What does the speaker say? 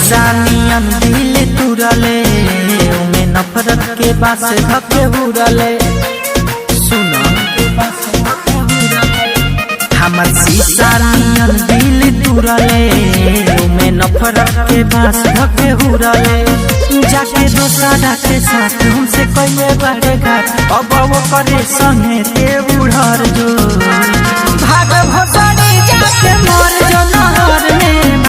शीशा नियन दिल तुरले में नफरत के बास धके उड़ले। सुनो हमर शीशा नियन दिल तुरले में नफरत के बास धके उड़ले। जाके दोसरा के साथ हमसे कइले बाटे घाट अब वो करे संगे ते उड़र जो भाग भसड़ी जाके मर जो नहर में।